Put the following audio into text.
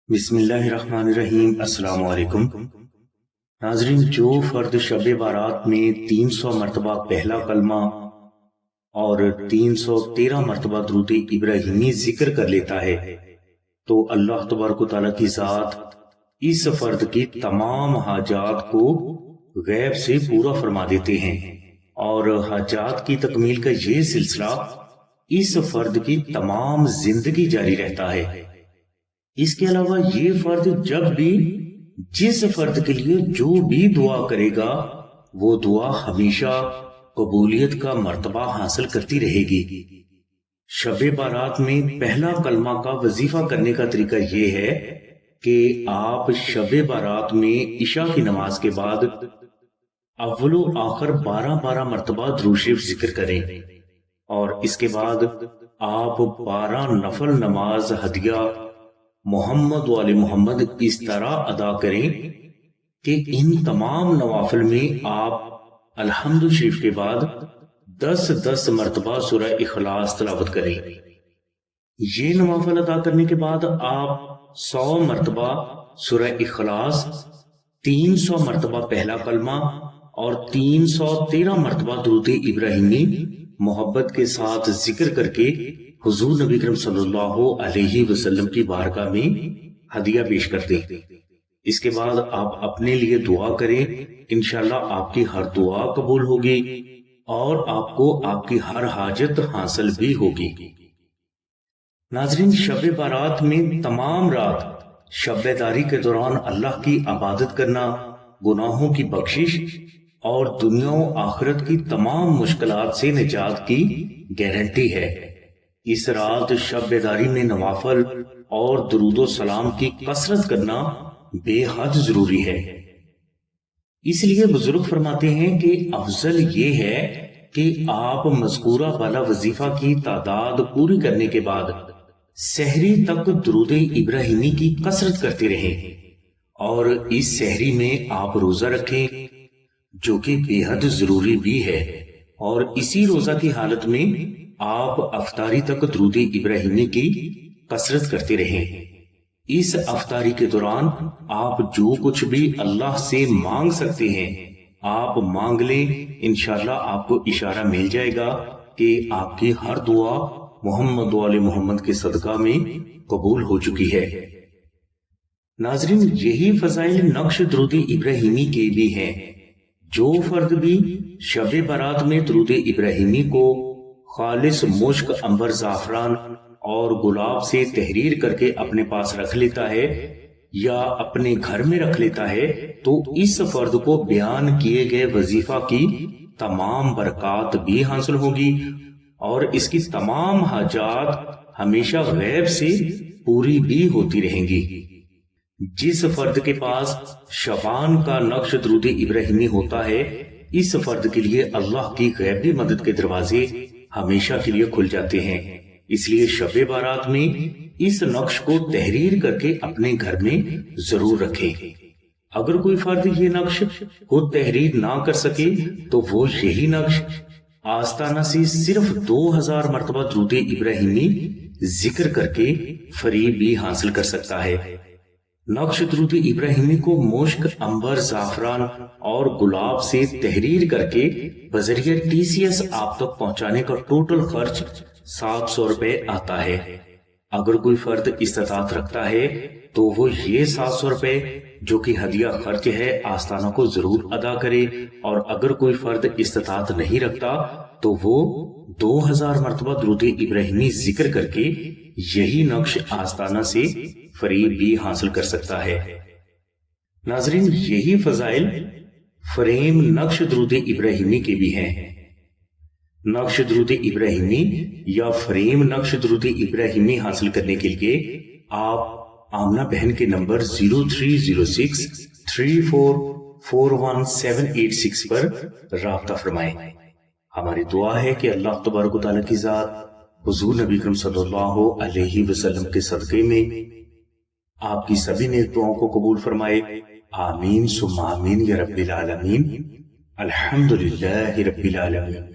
بسم اللہ الرحمن الرحیم۔ السلام علیکم ناظرین، جو فرد شب بارات میں 300 مرتبہ پہلا کلمہ اور 313 مرتبہ درود ابراہیمی ذکر کر لیتا ہے تو اللہ تبارک و تعالیٰ کی ذات اس فرد کی تمام حاجات کو غیب سے پورا فرما دیتے ہیں، اور حاجات کی تکمیل کا یہ سلسلہ اس فرد کی تمام زندگی جاری رہتا ہے۔ اس کے علاوہ یہ فرد جب بھی جس فرد کے لیے جو بھی دعا کرے گا وہ دعا ہمیشہ قبولیت کا مرتبہ حاصل کرتی رہے گی۔ شب بارات میں پہلا کلمہ کا وظیفہ کرنے کا طریقہ یہ ہے کہ آپ شب بارات میں عشاء کی نماز کے بعد اول و آخر 12 مرتبہ درود شریف ذکر کریں، اور اس کے بعد آپ 12 نفل نماز ہدیہ محمد وآل محمد اس طرح ادا کریں کہ ان تمام نوافل میں آپ الحمد شریف کے بعد 10 مرتبہ سورہ اخلاص تلاوت کریں۔ یہ نوافل ادا کرنے کے بعد آپ 100 مرتبہ سورہ اخلاص، 300 مرتبہ پہلا کلمہ اور 313 مرتبہ درود ابراہیمی محبت کے ساتھ ذکر کر کے حضور نبی کریم صلی اللہ علیہ وسلم کی بارگاہ میں ہدیہ پیش کر دیں۔ اس کے بعد آپ اپنے لیے دعا کریں، انشاءاللہ آپ کی ہر دعا قبول ہوگی اور آپ کو آپ کی ہر حاجت حاصل بھی ہوگی۔ ناظرین، شب بارات میں تمام رات شب بیداری کے دوران اللہ کی عبادت کرنا گناہوں کی بخشش اور دنیا و آخرت کی تمام مشکلات سے نجات کی گارنٹی ہے۔ اس رات شب بیداری میں نوافل اور درود و سلام کی کثرت کرنا بے حد ضروری ہے۔ اس لیے بزرگ فرماتے ہیں کہ افضل یہ ہے کہ آپ مذکورہ بالا وظیفہ کی تعداد پوری کرنے کے بعد سحری تک درود ابراہیمی کی کثرت کرتے رہیں، اور اس سحری میں آپ روزہ رکھیں جو کہ بے حد ضروری بھی ہے، اور اسی روزہ کی حالت میں آپ افطاری تک درود ابراہیمی کی کثرت کرتے رہیں۔ اس افطاری کے دوران آپ جو کچھ بھی اللہ سے مانگ سکتے ہیں آپ مانگ لیں، انشاءاللہ آپ کو اشارہ مل جائے گا کہ آپ کی ہر دعا محمد وآل محمد کے صدقہ میں قبول ہو چکی ہے۔ ناظرین، یہی فضائل نقش درود ابراہیمی کے بھی ہیں۔ جو فرد بھی شب بارات میں درود ابراہیمی کو خالص مشک، عنبر، زعفران اور گلاب سے تحریر کر کے اپنے پاس رکھ لیتا ہے یا اپنے گھر میں رکھ لیتا ہے تو اس فرد کو بیان کیے گئے وظیفہ کی تمام برکات بھی حاصل ہوگی، اور اس کی تمام حاجات ہمیشہ غیب سے پوری بھی ہوتی رہیں گی۔ جس فرد کے پاس شبان کا نقش درود ابراہیمی ہوتا ہے، اس فرد کے لیے اللہ کی غیبی مدد کے دروازے ہمیشہ کے لیے کھل جاتے ہیں۔ اس لیے شب بارات میں اس نقش کو تحریر کر کے اپنے گھر میں ضرور رکھیں۔ اگر کوئی فرد یہ نقش خود تحریر نہ کر سکے تو وہ یہی نقش آستانہ سے صرف 2000 مرتبہ درود ابراہیمی ذکر کر کے فری بھی حاصل کر سکتا ہے۔ نقش درود ابراہیمی کو مشک، عنبر، زعفران اور گلاب سے تحریر کر کے بذریعہ TCS آپ تک پہنچانے کا ٹوٹل خرچ 700 روپے آتا ہے۔ اگر کوئی فرد استطاعت رکھتا ہے تو وہ یہ 700 روپے جو کہ ہدیہ خرچ ہے آستانہ کو ضرور ادا کرے، اور اگر کوئی فرد استطاعت نہیں رکھتا تو وہ 2000 مرتبہ درود ابراہیمی ذکر کر کے یہی نقش آستانہ سے فری بھی حاصل کر سکتا ہے۔ ناظرین، یہی فضائل فریم نقش درود ابراہیمی کے بھی ہیں۔ نقش درود ابراہیمی یا فریم نقش درود ابراہیمی حاصل کرنے کے لیے آپ آمنہ بہن کے نمبر 0306 3441 پر رابطہ فرمائیں۔ ہماری دعا ہے کہ اللہ تبارک و تعالیٰ کی ذات حضور نبی کریم صلی اللہ علیہ وسلم کے صدقے میں آپ کی سبھی نیک دعاؤں کو قبول فرمائے۔ آمین ثم آمین یا رب العالمین۔ الحمدللہ رب العالمین۔